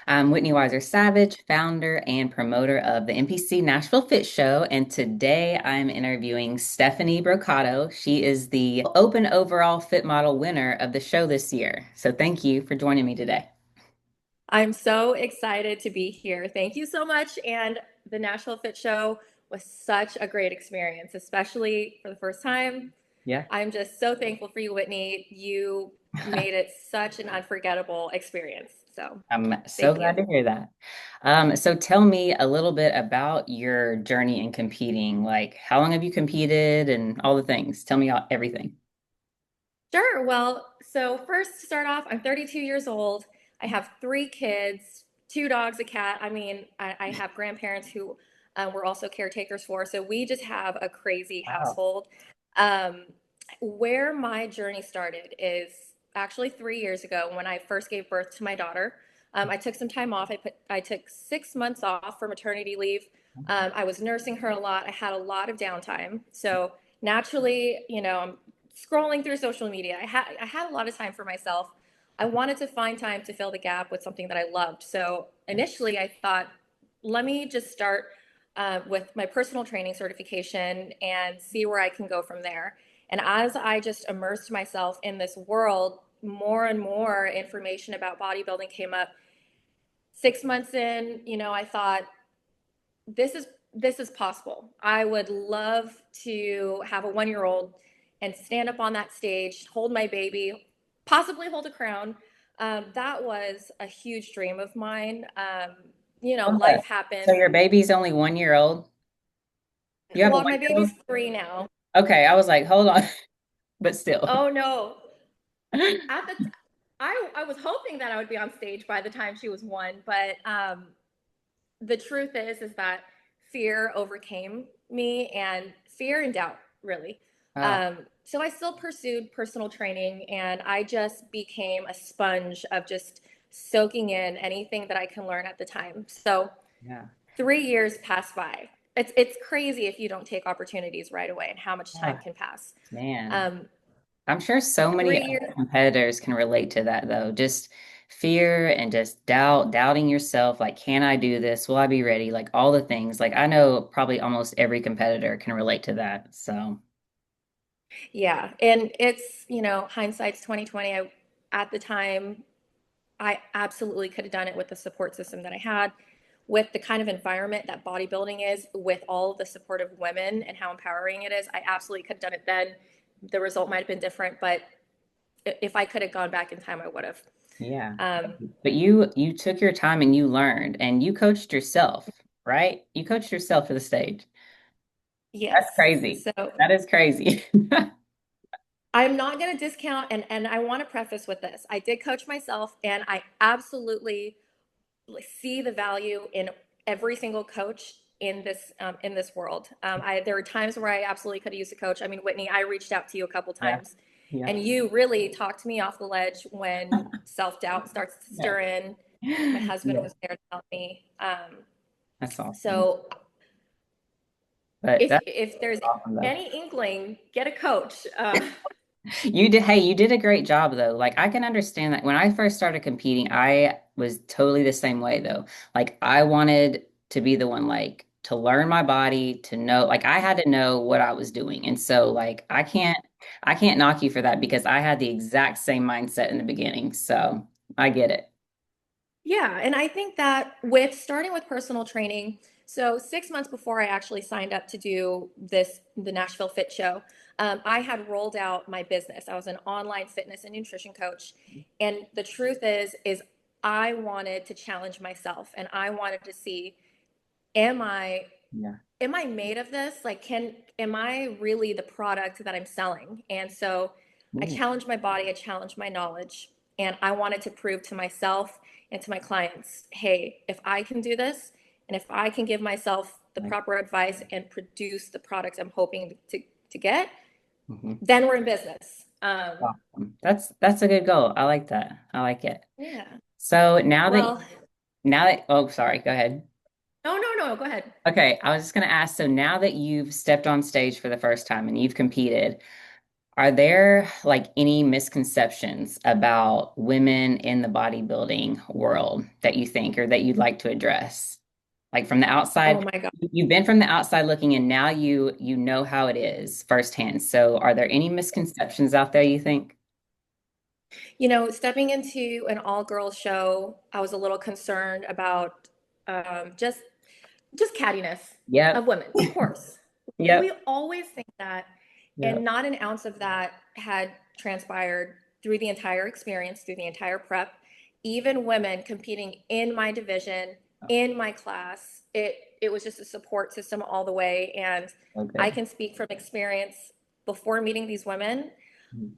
I'm Whitney Wiser Savage, founder and promoter of the NPC Nashville Fit Show, and today I'm interviewing Stephanie Brocato. She is the Open Overall Fit Model winner of the show this year. So thank you for joining me today. I'm so excited to be here. Thank you so much. And the Nashville Fit Show was such a great experience, especially for the first time. Yeah. I'm just so thankful for you, Whitney. You made it such an unforgettable experience. So I'm so thank glad you. to hear that. So tell me a little bit about your journey in competing. Like, how long have you competed and all the things? Tell me everything. Sure. Well, so first to start off, I'm 32 years old. I have three kids, two dogs, a cat. I have grandparents who we're also caretakers for. So we just have a crazy Wow. household. Um, where my journey started is actually 3 years ago when I first gave birth to my daughter. I took some time off. I took 6 months off for maternity leave. I was nursing her a lot. I had a lot of downtime. So naturally, I'm scrolling through social media. I had a lot of time for myself. I wanted to find time to fill the gap with something that I loved. So initially, I thought, let me just start with my personal training certification and see where I can go from there. And as I just immersed myself in this world, more and more information about bodybuilding came up. 6 months in, I thought this is this is possible. I would love to have a 1 year old and stand up on that stage, hold my baby, possibly hold a crown. That was a huge dream of mine. Hold Life up. So happened. your baby's only 1 year old? You have a Well, my 1 year old? baby's three now. Okay, I was like, hold on, but still. Oh no. At the t- I was hoping that I would be on stage by the time she was one, but the truth is that fear overcame me, and fear and doubt, really. Oh, So I still pursued personal training, and I just became a sponge of just soaking in anything that I can learn at the time. So yeah. 3 years passed by. It's crazy if you don't take opportunities right away and how much time Oh, can pass. man. Um, I'm sure so many three other years, competitors can relate to that though. Just fear and just doubting yourself. Like, can I do this? Will I be ready? Like all the things. Like I know probably almost every competitor can relate to that. So, yeah, and hindsight's 2020. At the time, I absolutely could have done it with the support system that I had, with the kind of environment that bodybuilding is, with all of the supportive women and how empowering it is. I absolutely could have done it then. The result might have been different, but if I could have gone back in time, I would have. yeah. Um, But you took your time and you learned and you coached yourself, right? You coached yourself to the stage. That's yes. crazy. So That is crazy. I'm not going to discount, and I want to preface with this. I did coach myself, and I absolutely see the value in every single coach in this world. There were times where I absolutely could have used a coach. I mean, Whitney, I reached out to you a couple Yeah. times, Yeah. and you really talked me off the ledge when self doubt starts to Yeah. stir in. My husband Yeah. was there to help me. That's awesome. So But that's if there's awesome though. any inkling, get a coach. You did a great job though. Like I can understand that when I first started competing, I was totally the same way though. Like I wanted to be the one like to learn my body, to know like I had to know what I was doing. And so like I can't knock you for that because I had the exact same mindset in the beginning. So I get it. Yeah, and I think that with starting with personal training, so 6 months before I actually signed up to do the Nashville Fit Show, I had rolled out my business. I was an online fitness and nutrition coach, and the truth is I wanted to challenge myself, and I wanted to see, am I Yeah. am I made of this? Like, am I really the product that I'm selling? And so I Ooh, challenged my body, I challenged my knowledge, and I wanted to prove to myself and to my clients, hey, if I can do this, and if I can give myself the like, proper advice and produce the product I'm hoping to get, mhm. then we're in business. Awesome. That's a good goal. I like that. I like it. Yeah. So Well, oh, sorry, go ahead. no, no, no, go ahead. Okay, I was just gonna ask, so now that you've stepped on stage for the first time and you've competed, Are there like any misconceptions about women in the bodybuilding world that you think or that you'd like to address? Like from the Oh outside, my God. you've been from the outside looking and now you know how it is firsthand. So are there any misconceptions out there you think? Stepping into an all-girls show, I was a little concerned about just cattiness of Yep. women, of course. We Yep. always think that, and Yep. not an ounce of that had transpired through the entire experience, through the entire prep. Even women competing in my division, in my class, it was just a support system all the way. And Oh, I good. can speak from experience before meeting these women.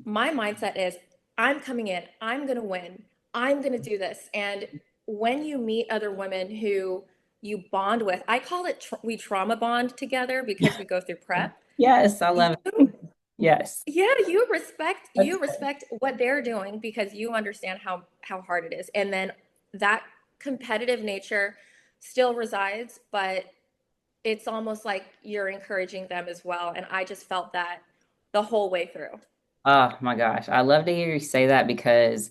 My mindset is I'm coming in, I'm going to win, I'm going to do this. And when you meet other women who you bond with, I call it we trauma bond together because we go through prep. Yes, I You, love it. Yes. yeah, you respect That's you respect what they're doing because you understand how hard it is. And then that competitive nature still resides, but it's almost like you're encouraging them as well. And I just felt that the whole way through. Oh my gosh. I love to hear you say that because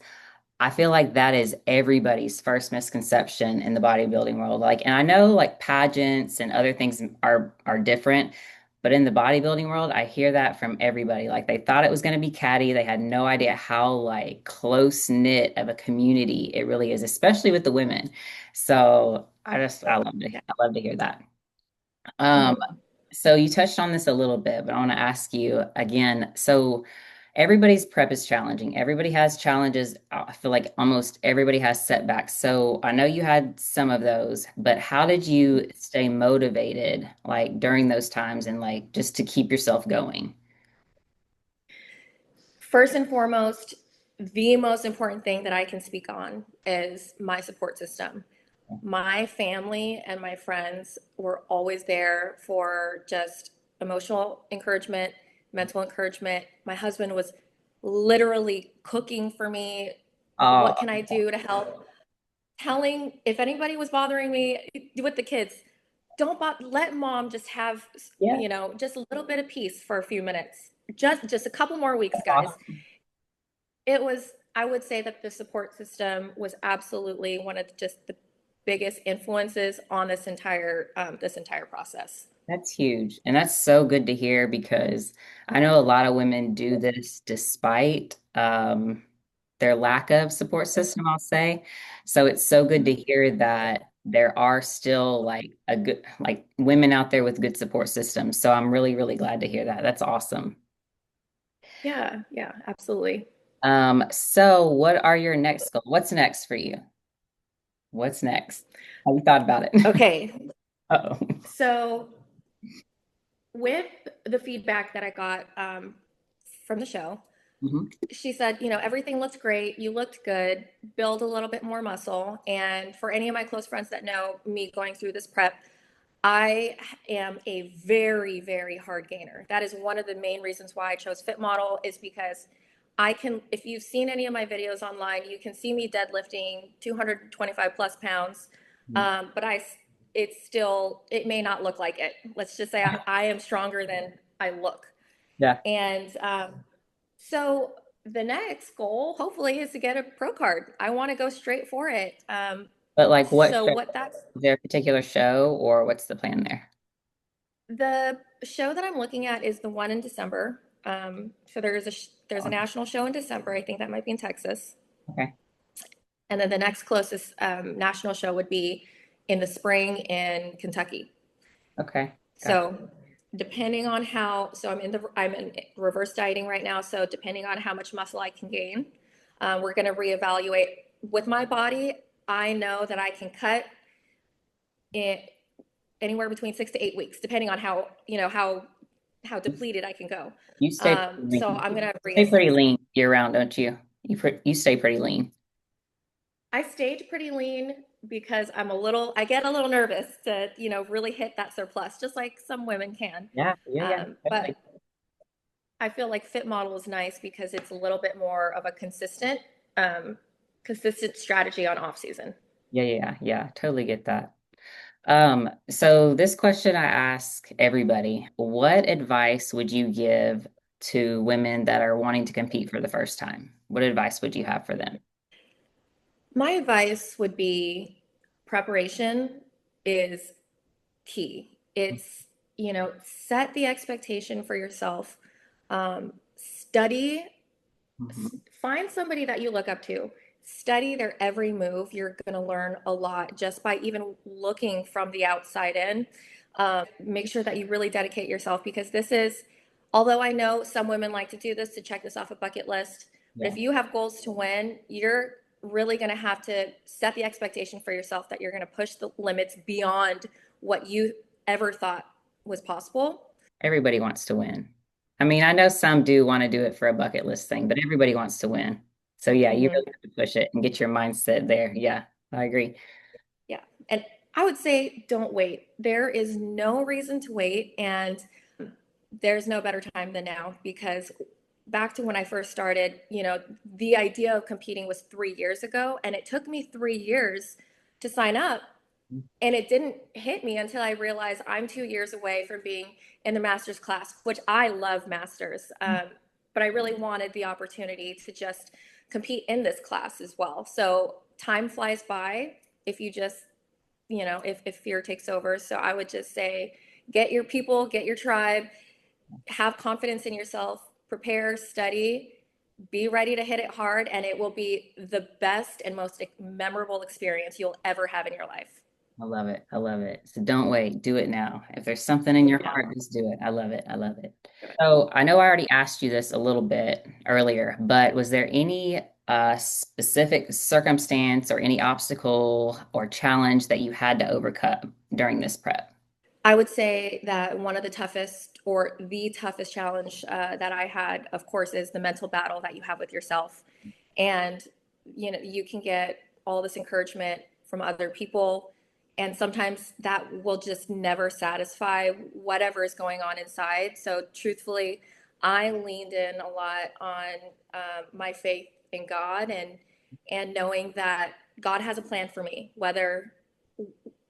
I feel like that is everybody's first misconception in the bodybuilding world. Like, and I know like pageants and other things are different, but in the bodybuilding world, I hear that from everybody. Like they thought it was going to be catty. They had no idea how like close knit of a community it really is, especially with the women. So I love to hear that. Um, Mhm. so you touched on this a little bit, but I want to ask you again. So everybody's prep is challenging. Everybody has challenges. I feel like almost everybody has setbacks. So I know you had some of those, but how did you stay motivated like during those times and like just to keep yourself going? First and foremost, the most important thing that I can speak on is my support system. My family and my friends were always there for just emotional encouragement, mental encouragement. My husband was literally cooking for me. Oh, What can I do to help? Telling if anybody was bothering me with the kids, don't let mom just have, yeah, just a little bit of peace for a few minutes. Just a couple more weeks, that's guys. awesome. It was, I would say that the support system was absolutely one of just the biggest influences on this entire process. That's huge. And that's so good to hear because I know a lot of women do this despite their lack of support system, I'll say. So it's so good to hear that there are still like a good, like women out there with good support systems. So I'm really, really glad to hear that. That's awesome. Yeah, yeah, absolutely. So what are your next goals? What's next for you? What's next? Have you thought about it? Okay, Uh-oh. so with the feedback that I got from the show, Mhm. she said, everything looks great. You looked good. Build a little bit more muscle. And for any of my close friends that know me going through this prep, I am a very, very hard gainer. That is one of the main reasons why I chose Fit Model is because if you've seen any of my videos online, you can see me deadlifting 225 plus pounds. But it may not look like it. Let's just say I am stronger than I look. Yeah. And so the next goal, hopefully, is to get a pro card. I want to go straight for it. But like what So show? what that's Is there a particular show or what's the plan there? The show that I'm looking at is the one in December. So there's a national show in December. I think that might be in Texas, Okay. and then the next closest national show would be in the spring in Kentucky. Okay. Gotcha. So depending on so I'm in reverse dieting right now. So depending on how much muscle I can gain, we're going to reevaluate with my body. I know that I can cut it anywhere between 6 to 8 weeks, depending on how depleted I can go. You stay pretty So lean. I'm gonna Stay pretty reassess. lean year round, don't you? You stay pretty lean. I stayed pretty lean because I get a little nervous to, really hit that surplus, just like some women can. Yeah, yeah, yeah. But Totally. I feel like Fit Model is nice because it's a little bit more of a um, consistent strategy on off season. Yeah, yeah, yeah. Yeah, totally get that. So this question I ask everybody, what advice would you give to women that are wanting to compete for the first time? What advice would you have for them? My advice would be preparation is key. It's, set the expectation for yourself. Study, Mhm. find somebody that you look up to. Study their every move. You're going to learn a lot just by even looking from the outside in. Make sure that you really dedicate yourself because this is, although I know some women like to do this to check this off a bucket list, but Yeah, if you have goals to win, you're really going to have to set the expectation for yourself that you're going to push the limits beyond what you ever thought was possible. everybody wants to win. I mean, I know some do want to do it for a bucket list thing, but everybody wants to win. So yeah, you really Mm-hmm. have to push it and get your mindset there. Yeah, I agree. Yeah. And I would say don't wait. There is no reason to wait. And there's no better time than now because back to when I first started, the idea of competing was 3 years ago. And it took me 3 years to sign up. And it didn't hit me until I realized I'm 2 years away from being in the master's class, which I love masters. But I really wanted the opportunity to just compete in this class as well. So time flies by if you just, if fear takes over. So I would just say, get your people, get your tribe, have confidence in yourself, prepare, study, be ready to hit it hard, and it will be the best and most memorable experience you'll ever have in your life. I love it. I love it. So don't wait. Do it now. If there's something in your Yeah. heart, just do it. I love it. I love it. So I know I already asked you this a little bit earlier, but was there any specific circumstance or any obstacle or challenge that you had to overcome during this prep? I would say that one of the toughest or the toughest challenge that I had, of course, is the mental battle that you have with yourself. And, you can get all this encouragement from other people. And sometimes that will just never satisfy whatever is going on inside. So, truthfully, I leaned in a lot on my faith in God and knowing that God has a plan for me, whether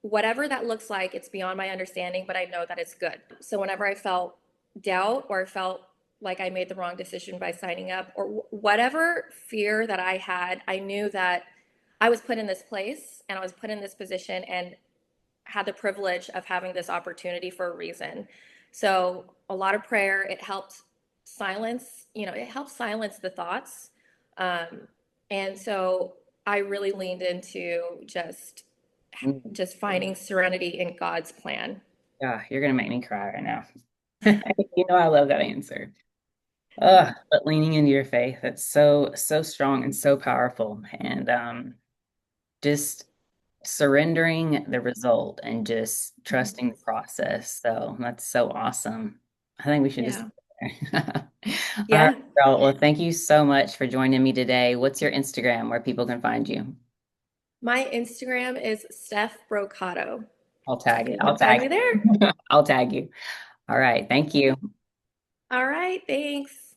whatever that looks like, it's beyond my understanding, but I know that it's good. So whenever I felt doubt or felt like I made the wrong decision by signing up or whatever fear that I had, I knew that I was put in this place and I was put in this position and had the privilege of having this opportunity for a reason. So a lot of prayer, it helped silence, it helps silence the thoughts. Um, and so I really leaned into Mm. just finding serenity in God's plan. Yeah, you're gonna make me cry right now. You know I love that answer. Yeah. But leaning into your faith, it's so strong and so powerful. And just surrendering the result and just trusting the process. So that's so awesome. I think we should just Yeah. there. All right, Yeah. girl. Well, thank you so much for joining me today. What's your Instagram where people can find you? My Instagram is Steph Brocato. I'll tag So it. you can I'll find tag me there. you. I'll tag you. All right. Thank you. All right. Thanks.